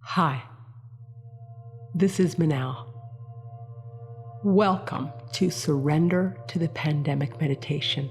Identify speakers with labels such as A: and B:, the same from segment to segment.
A: Hi, this is Manal. Welcome to Surrender to the Pandemic Meditation.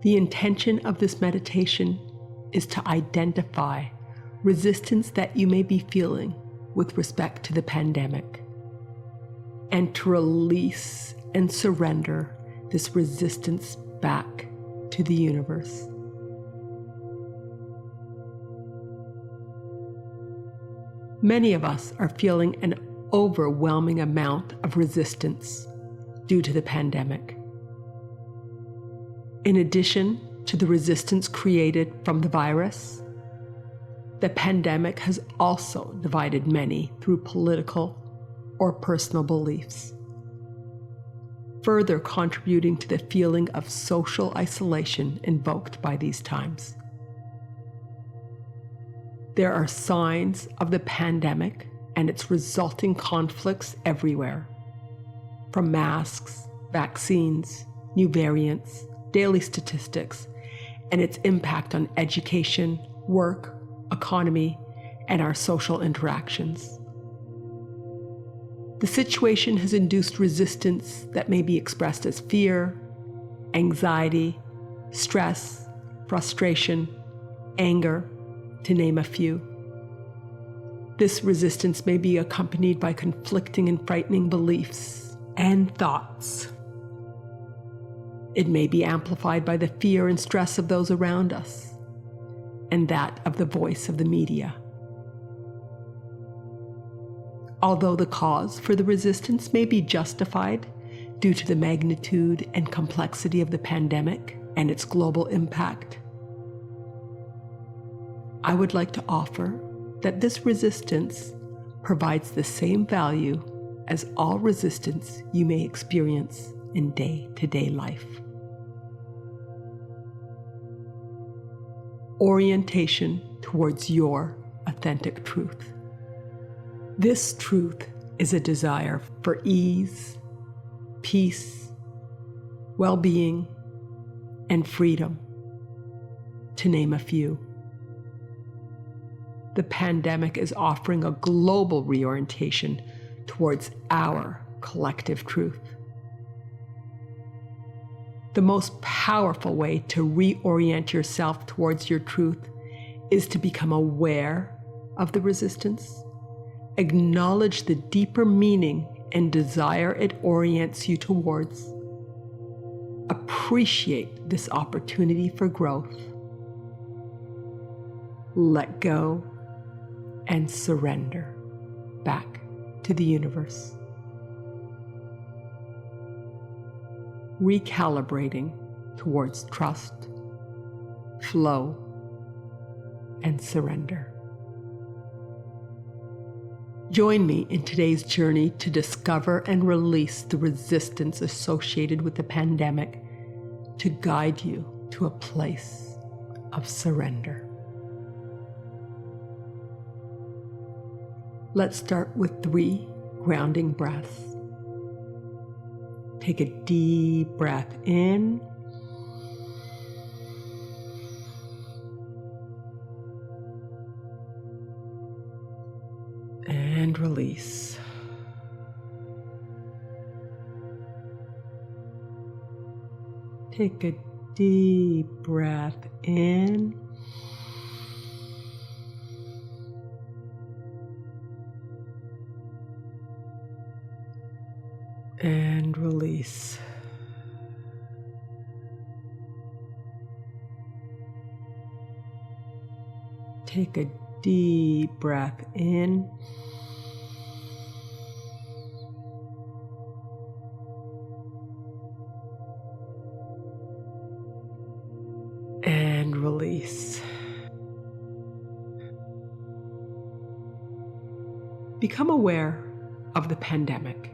A: The intention of this meditation is to identify resistance that you may be feeling with respect to the pandemic, and to release and surrender this resistance back to the universe. Many of us are feeling an overwhelming amount of resistance due to the pandemic. In addition to the resistance created from the virus, the pandemic has also divided many through political or personal beliefs, further contributing to the feeling of social isolation invoked by these times. There are signs of the pandemic and its resulting conflicts everywhere, from masks, vaccines, new variants, daily statistics, and its impact on education, work, economy, and our social interactions. The situation has induced resistance that may be expressed as fear, anxiety, stress, frustration, anger, to name a few. This resistance may be accompanied by conflicting and frightening beliefs and thoughts. It may be amplified by the fear and stress of those around us, and that of the voice of the media. Although the cause for the resistance may be justified due to the magnitude and complexity of the pandemic and its global impact, I would like to offer that this resistance provides the same value as all resistance you may experience in day-to-day life. Orientation towards your authentic truth. This truth is a desire for ease, peace, well-being, and freedom, to name a few. The pandemic is offering a global reorientation towards our collective truth. The most powerful way to reorient yourself towards your truth is to become aware of the resistance, acknowledge the deeper meaning and desire it orients you towards, appreciate this opportunity for growth, let go, and surrender back to the universe. Recalibrating towards trust, flow, and surrender. Join me in today's journey to discover and release the resistance associated with the pandemic, to guide you to a place of surrender. Let's start with 3 grounding breaths. Take a deep breath in and release. Take a deep breath in and release. Take a deep breath in and release. Become aware of the pandemic.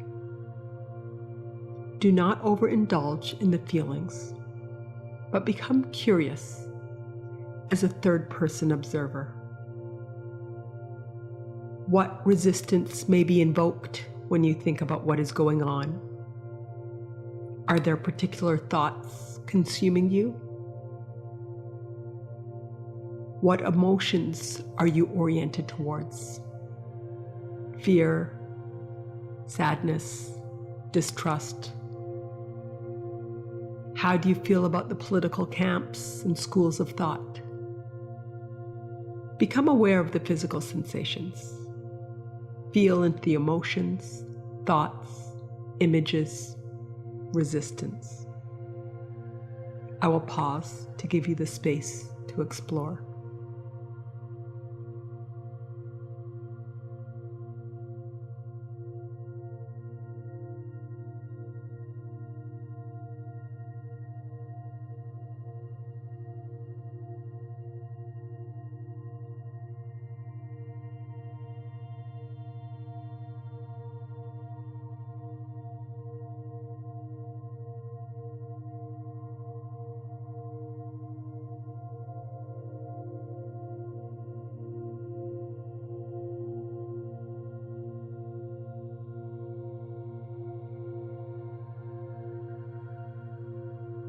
A: Do not overindulge in the feelings, but become curious as a third-person observer. What resistance may be invoked when you think about what is going on? Are there particular thoughts consuming you? What emotions are you oriented towards? Fear, sadness, distrust? How do you feel about the political camps and schools of thought? Become aware of the physical sensations. Feel into the emotions, thoughts, images, resistance. I will pause to give you the space to explore.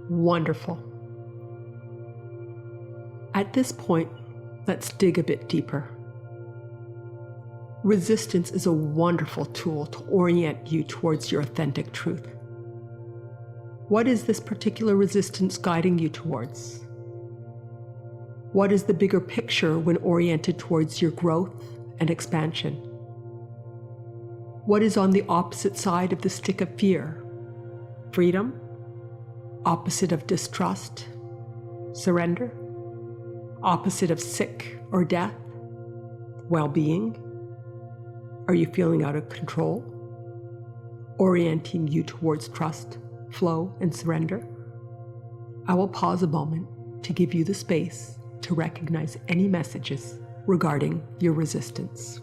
A: Wonderful. At this point, let's dig a bit deeper. Resistance is a wonderful tool to orient you towards your authentic truth. What is this particular resistance guiding you towards? What is the bigger picture when oriented towards your growth and expansion? What is on the opposite side of the stick of fear? Freedom? Opposite of distrust? Surrender? Opposite of sick or death? Well-being? Are you feeling out of control? Orienting you towards trust, flow, and surrender? I will pause a moment to give you the space to recognize any messages regarding your resistance.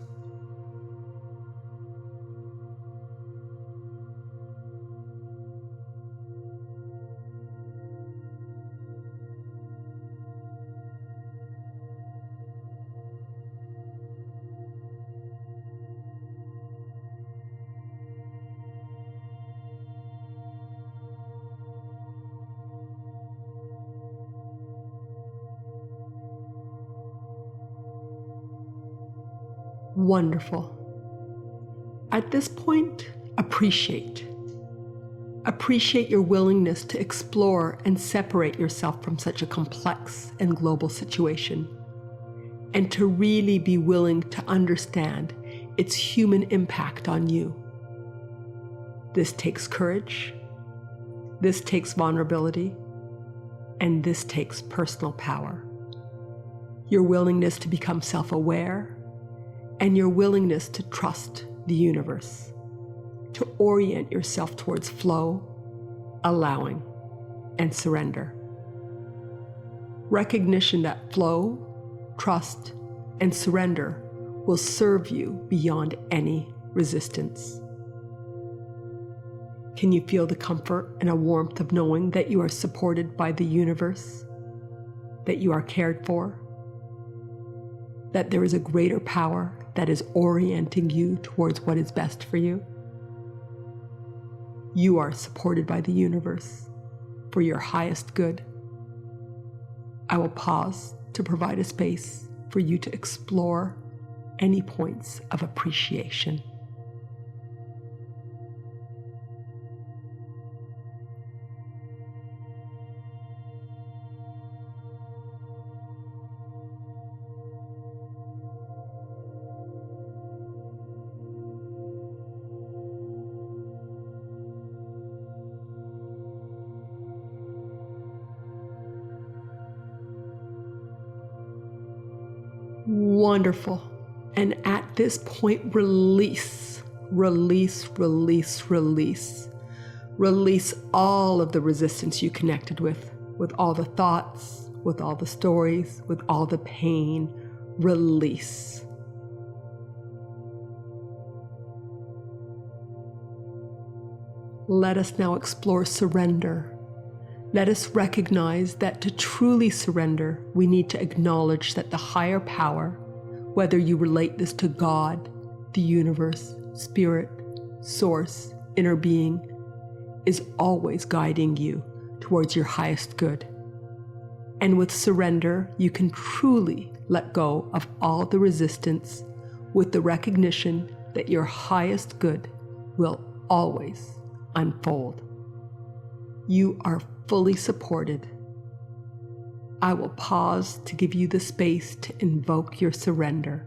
A: Wonderful. At this point, appreciate. Appreciate your willingness to explore and separate yourself from such a complex and global situation, and to really be willing to understand its human impact on you. This takes courage, this takes vulnerability, and this takes personal power. Your willingness to become self-aware, and your willingness to trust the universe, to orient yourself towards flow, allowing, and surrender. Recognition that flow, trust, and surrender will serve you beyond any resistance. Can you feel the comfort and a warmth of knowing that you are supported by the universe, that you are cared for, that there is a greater power that is orienting you towards what is best for you? You are supported by the universe for your highest good. I will pause to provide a space for you to explore any points of appreciation. Wonderful. And at this point, release, release, release, release. Release all of the resistance you connected with all the thoughts, with all the stories, with all the pain. Release. Let us now explore surrender. Let us recognize that to truly surrender, we need to acknowledge that the higher power, whether you relate this to God, the universe, spirit, source, inner being, is always guiding you towards your highest good. And with surrender, you can truly let go of all the resistance with the recognition that your highest good will always unfold. You are fully supported. I will pause to give you the space to invoke your surrender.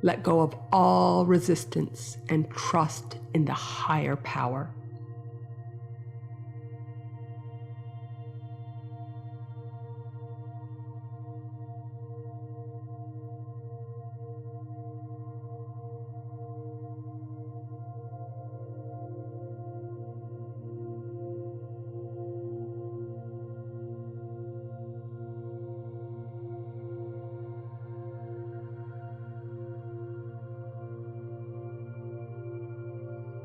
A: Let go of all resistance and trust in the higher power.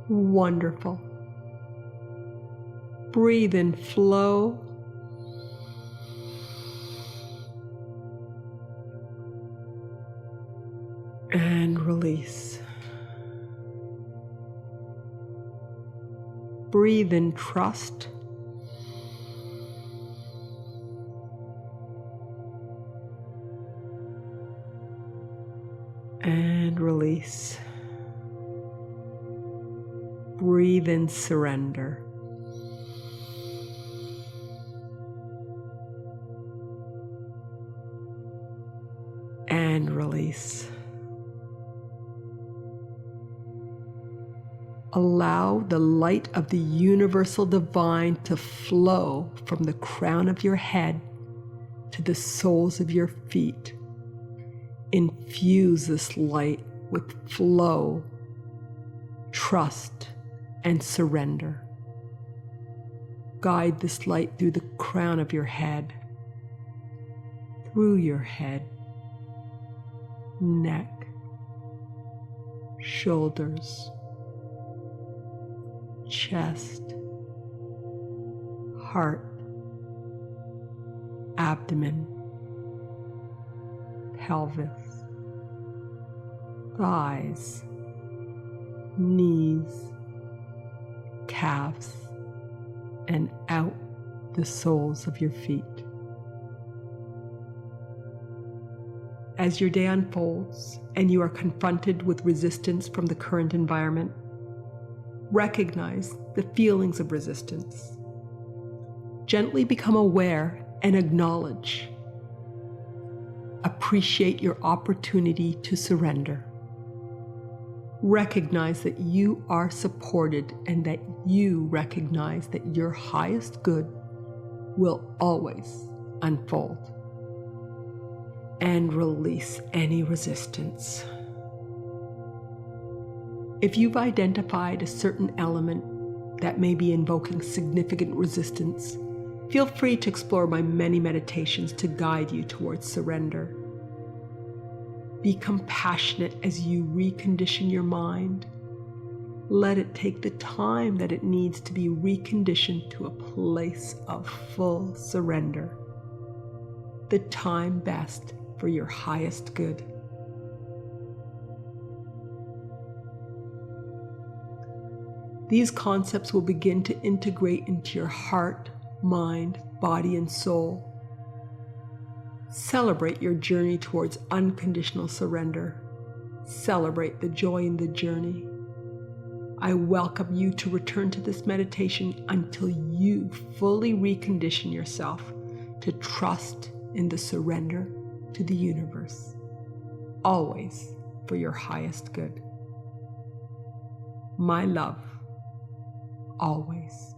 A: Wonderful. Breathe in flow. And release. Breathe in trust. And release. Breathe in surrender. And release. Allow the light of the universal divine to flow from the crown of your head to the soles of your feet. Infuse this light with flow, trust, and surrender. Guide this light through the crown of your head, through your head, neck, shoulders, chest, heart, abdomen, pelvis, thighs, knees, calves, and out the soles of your feet. As your day unfolds and you are confronted with resistance from the current environment, recognize the feelings of resistance. Gently become aware and acknowledge. Appreciate your opportunity to surrender. Recognize that you are supported and that you recognize that your highest good will always unfold. And release any resistance. If you've identified a certain element that may be invoking significant resistance, feel free to explore my many meditations to guide you towards surrender. Be compassionate as you recondition your mind. Let it take the time that it needs to be reconditioned to a place of full surrender. The time best for your highest good. These concepts will begin to integrate into your heart, mind, body, and soul. Celebrate your journey towards unconditional surrender. Celebrate the joy in the journey. I welcome you to return to this meditation until you fully recondition yourself to trust in the surrender to the universe, always for your highest good. My love, always.